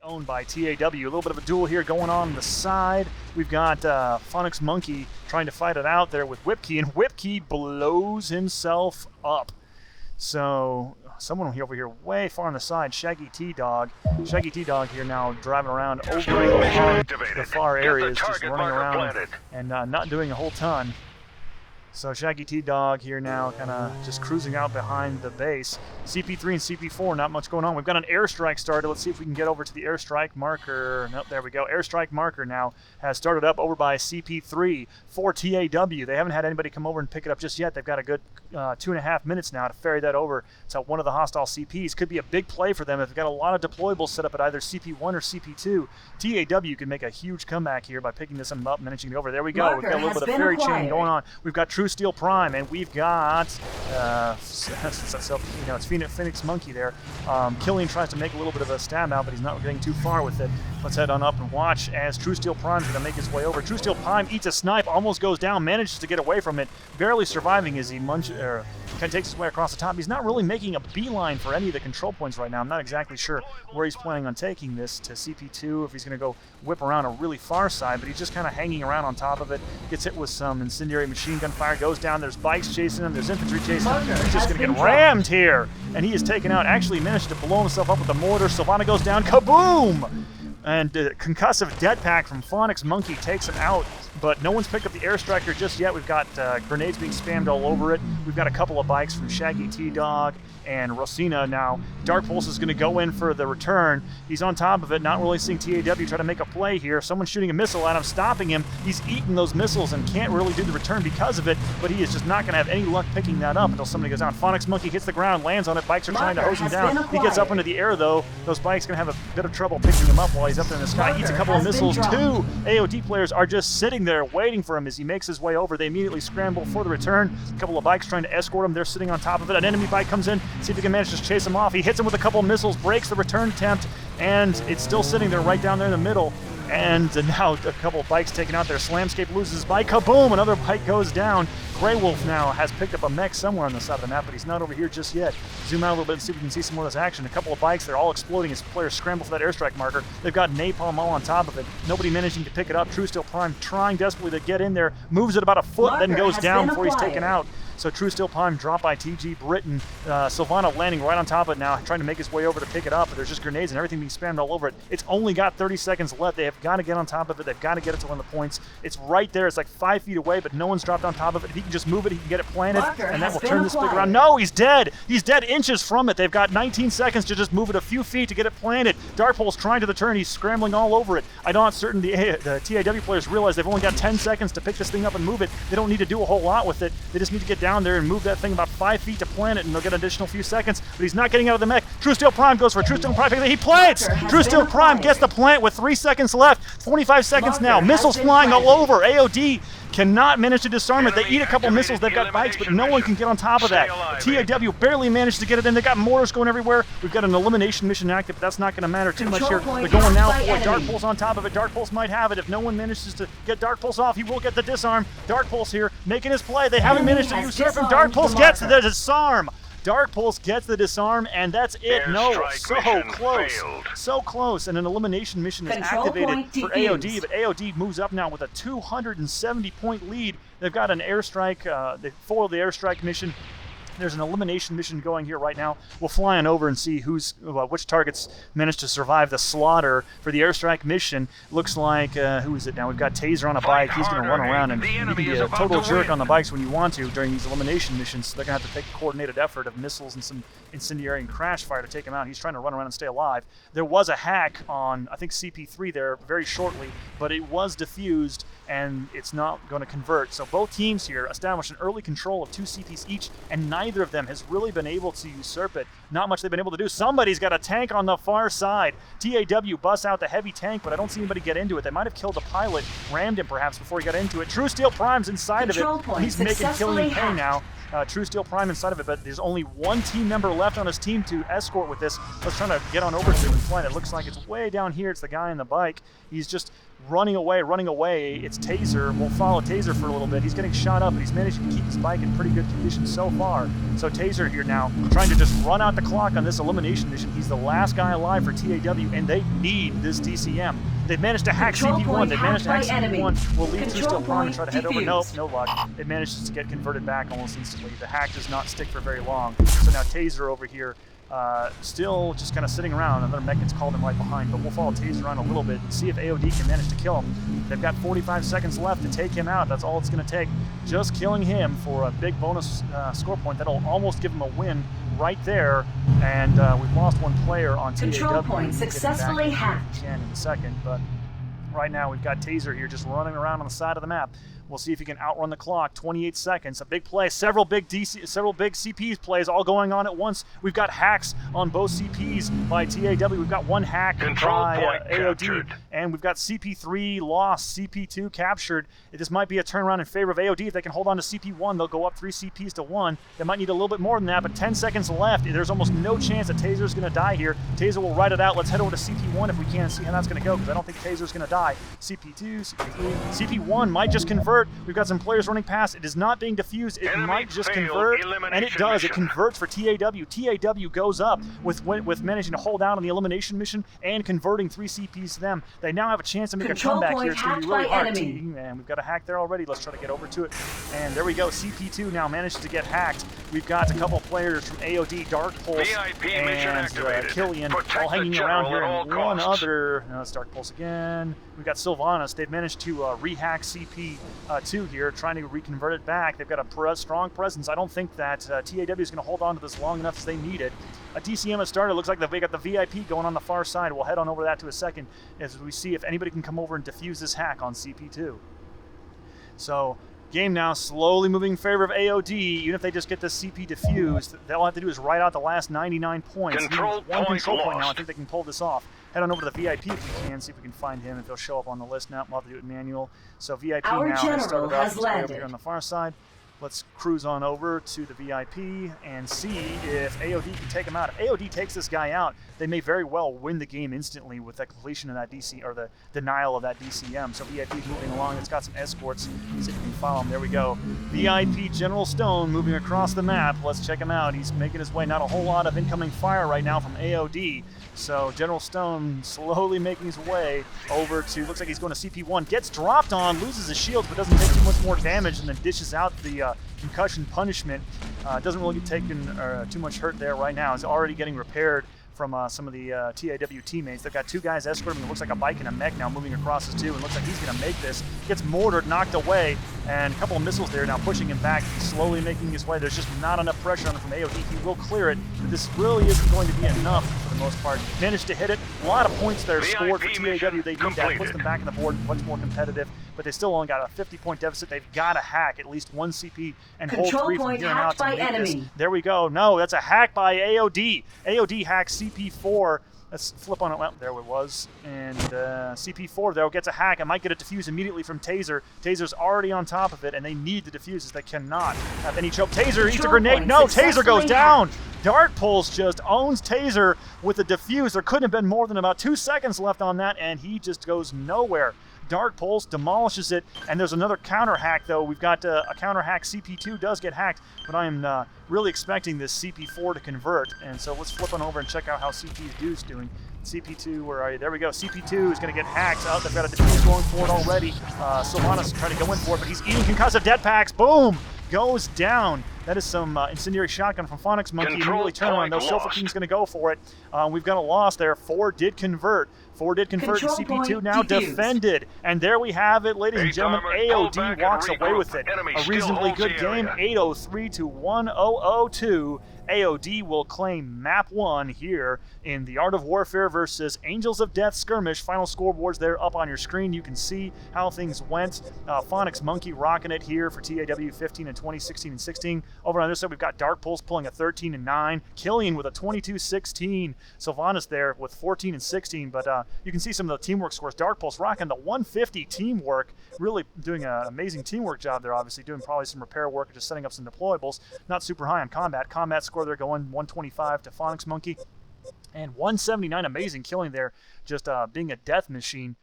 owned by TAW. A little bit of a duel here going on the side. We've got Phonics Monkey trying to fight it out there with Whipkey, and Whipkey blows himself up. So someone over here way far on the side, Shaggy T-Dog. Shaggy T-Dog here now driving around over the far areas, just running around and not doing a whole ton. So Shaggy T-Dog here now kind of just cruising out behind the base. CP3 and CP4, not much going on. We've got an airstrike started. Let's see if we can get over to the airstrike marker. Nope, there we go. Airstrike marker now has started up over by CP3 for TAW. They haven't had anybody come over and pick it up just yet. They've got a good 2.5 minutes now to ferry that over to one of the hostile CPs. Could be a big play for them if they've got a lot of deployables set up at either CP1 or CP2. TAW could make a huge comeback here by picking this one up and managing it over. There we go. We've got a little bit of ferry chain going on. We've got True Steel Prime, and we've got it's Phoenix Monkey there. Killian tries to make a little bit of a stab out, but he's not getting too far with it. Let's head on up and watch as True Steel Prime is going to make his way over. True Steel Prime eats a snipe, almost goes down, manages to get away from it, barely surviving as he kind of takes his way across the top. He's not really making a beeline for any of the control points right now. I'm not exactly sure where he's planning on taking this to CP2, if he's going to go whip around a really far side, but he's just kind of hanging around on top of it. Gets hit with some incendiary machine gun fire, goes down. There's bikes chasing him. There's infantry chasing him. He's just going to get rammed here. And he is taken out. Actually managed to blow himself up with the mortar. Sylvana goes down. Kaboom! And concussive dead pack from Phonics Monkey takes him out. But no one's picked up the airstriker just yet. We've got grenades being spammed all over it. We've got a couple of bikes from Shaggy T-Dog and Rosina now. Dark Pulse is going to go in for the return. He's on top of it, not really seeing TAW try to make a play here. Someone's shooting a missile at him, stopping him. He's eating those missiles and can't really do the return because of it, but he is just not going to have any luck picking that up until somebody goes down. Phonics Monkey hits the ground, lands on it. Bikes are trying to hose him down. He gets up into the air, though. Those bikes going to have a bit of trouble picking him up while he's up there in the sky. Eats a couple of missiles. 2 AoD players are just sitting there waiting for him as he makes his way over. They immediately scramble for the return. A couple of bikes trying to escort him. They're sitting on top of it. An enemy bike comes in. See if he can manage to chase him off. He hits him with a couple of missiles, breaks the return attempt, and it's still sitting there right down there in the middle. And now a couple of bikes taken out there. Slamscape loses his bike. Kaboom! Another bike goes down. Grey Wolf now has picked up a mech somewhere on the side of the map, but he's not over here just yet. Zoom out a little bit and see if we can see some more of this action. A couple of bikes, they're all exploding as players scramble for that airstrike marker. They've got napalm all on top of it. Nobody managing to pick it up. True Steel Prime trying desperately to get in there. Moves it about a foot, then goes down before he's taken out. So True Steel Prime dropped by TG Britain. Sylvana landing right on top of it now, trying to make his way over to pick it up, but there's just grenades and everything being spammed all over it. It's only got 30 seconds left. They have got to get on top of it. They've got to get it to one of the points. It's right there. It's like 5 feet away, but no one's dropped on top of it. If he can just move it, he can get it planted, and that will turn this big around. No, he's dead. He's dead inches from it. They've got 19 seconds to just move it a few feet to get it planted. Dark Pole's trying to the turn. He's scrambling all over it. I'm not certain the TAW players realize they've only got 10 seconds to pick this thing up and move it. They don't need to do a whole lot with it. They just need to get down there and move that thing about 5 feet to plant it, and they'll get an additional few seconds, but he's not getting out of the mech. True Steel Prime goes for True Steel Prime. He plants! True Steel Prime gets the plant with 3 seconds left. 25 seconds now. Missiles flying all over. AoD cannot manage to disarm it. They eat a couple missiles. They've got bikes, but no one can get on top of that. TAW barely managed to get it in. They got mortars going everywhere. We've got an elimination mission active, but that's not going to matter too much here. They're going now for Dark Pulse on top of it. Dark Pulse might have it. If no one manages to get Dark Pulse off, he will get the disarm. Dark Pulse here making his play. They haven't managed to usurp him. Dark Pulse gets the disarm. Dark Pulse gets the disarm, and that's it. No, so close. So close. And an elimination mission is activated for AoD, but AoD moves up now with a 270-point lead. They've got an airstrike. They foiled the airstrike mission. There's an elimination mission going here right now. We'll fly on over and see which targets managed to survive the slaughter for the airstrike mission. Looks like, who is it now? We've got Taser on a bike. He's going to run around, and you can be a total jerk on the bikes when you want to during these elimination missions. So they're going to have to take a coordinated effort of missiles and some incendiary and crash fire to take him out. He's trying to run around and stay alive. There was a hack on, I think, CP3 there very shortly, but it was diffused, and it's not going to convert. So both teams here established an early control of 2 CPs each, and neither of them has really been able to usurp it. Not much they've been able to do. Somebody's got a tank on the far side. TAW busts out the heavy tank, but I don't see anybody get into it. They might have killed the pilot, rammed him perhaps before he got into it. True Steel Prime's inside of it. He's making killing pay now. True Steel Prime inside of it, but there's only one team member left on his team to escort with this. Let's try to get on over to him and fly. It looks like it's way down here. It's the guy on the bike. He's just running away. It's Taser. We'll follow Taser for a little bit. He's getting shot up, but he's managed to keep his bike in pretty good condition so far. So Taser here now trying to just run out the clock on this elimination mission. He's the last guy alive for TAW, and they need this DCM. They've managed to hack CP1. They've managed to hack CP1. We'll leave True Steel Prime and try to head over. Nope, no luck. It manages to get converted back almost instantly. The hack does not stick for very long. So now Taser over here, still just kind of sitting around. Another mech gets called him right behind, but we'll follow Taser around a little bit and see if AoD can manage to kill him. They've got 45 seconds left to take him out. That's all it's going to take. Just killing him for a big bonus score point. That'll almost give him a win right there. And we've lost one player on TAW. Control point successfully hacked. In a second, but right now we've got Taser here just running around on the side of the map. We'll see if he can outrun the clock. 28 seconds, a big play, several big CPs plays all going on at once. We've got hacks on both CPs by TAW. We've got one hack by AoD, and we've got CP3 lost, CP2 captured. This might be a turnaround in favor of AoD. If they can hold on to CP1, they'll go up 3 CPs to 1. They might need a little bit more than that, but 10 seconds left. There's almost no chance that Taser's going to die here. Taser will ride it out. Let's head over to CP1 if we can and see how that's going to go, because I don't think Taser's going to die. CP2, CP3, CP1 might just convert. We've got some players running past. It is not being diffused. It might just convert, and it does. It converts for TAW. TAW goes up with managing to hold out on the elimination mission and converting 3 CPs to them. They now have a chance to make a comeback here. It's going to be really hard. And we've got a hack there already. Let's try to get over to it. And there we go. CP2 now manages to get hacked. We've got a couple players from AoD, Dark Pulse, and Killian all hanging around here. And one other, no, it's Dark Pulse again. We've got Sylvanas. They've managed to rehack CP2 here, trying to reconvert it back. They've got a strong presence. I don't think that TAW is going to hold on to this long enough as they need it. A DCM has started. Looks like they got the VIP going on the far side. We'll head on over that to a second as we see if anybody can come over and defuse this hack on CP2. So game now slowly moving in favor of AoD. Even if they just get this CP defused, all have to do is write out the last 99 points. One control point now. I think they can pull this off. Head on over to the VIP if we can, see if we can find him, if he'll show up on the list now. We'll have to do it manual. So VIP now has started up over here on the far side. Let's cruise on over to the VIP and see if AoD can take him out. If AoD takes this guy out, they may very well win the game instantly with the completion of that DC, or the denial of that DCM. So VIP is moving along. It's got some escorts. See if we can follow him. There we go. VIP General Stone moving across the map. Let's check him out. He's making his way. Not a whole lot of incoming fire right now from AoD. So General Stone slowly making his way over to, looks like he's going to CP1. Gets dropped on, loses his shield, but doesn't take too much more damage, and then dishes out the concussion punishment. Doesn't really get taken too much hurt there right now. He's already getting repaired from some of the TAW teammates. They've got 2 guys escorting him. It looks like a bike and a mech now moving across his 2, and looks like he's going to make this. Gets mortared, knocked away, and a couple of missiles there now pushing him back. He's slowly making his way. There's just not enough pressure on him from AoD. He will clear it, but this really isn't going to be enough for the most part. Managed to hit it. A lot of points there scored for TAW. They need that. Puts them back in the board, much more competitive, but they still only got a 50-point deficit. They've got to hack at least 1 CP and hold 3 from here on out to make this. There we go. No, that's a hack by AoD. AoD hacks CP4. Let's flip on it. Well, there it was. And CP4, though, gets a hack. I might get a defuse immediately from Taser. Taser's already on top of it, and they need the defuses. They cannot have any choke. Taser eats a grenade. No, Taser goes down. Dark Pulse just owns Taser with the defuse. There couldn't have been more than about 2 seconds left on that, and he just goes nowhere. Dark Pulse demolishes it, and there's another counter hack, though. We've got a counter hack. CP2 does get hacked, but I am really expecting this CP4 to convert, and so let's flip on over and check out how CP2's doing. CP2, where are you? There we go. CP2 is going to get hacked. Oh, they've got a defuse going for it already. Sylvanas trying to go in for it, but he's eating concussive dead packs. Boom! Goes down. That is some incendiary shotgun from Phonics Monkey. Immediately turn around, though. Sofa King's going to go for it. We've got a loss there. 4 did convert. 4 did convert, and CP2 now defended. And there we have it, ladies and gentlemen. AoD walks away with it. A reasonably good game, 803 to 1002. AoD will claim map 1 here in the Art of Warfare versus Angels of Death Skirmish. Final scoreboards there up on your screen. You can see how things went. Phonics Monkey rocking it here for TAW 15 and 20, 16 and 16. Over on this side, we've got Dark Pulse pulling a 13 and 9. Killian with a 22-16. Sylvanas there with 14 and 16. But you can see some of the teamwork scores. Dark Pulse rocking the 150 teamwork. Really doing an amazing teamwork job there, obviously. Doing probably some repair work or just setting up some deployables. Not super high on combat. Combat score there going 125 to Phonics Monkey. And 179, amazing killing there, just being a death machine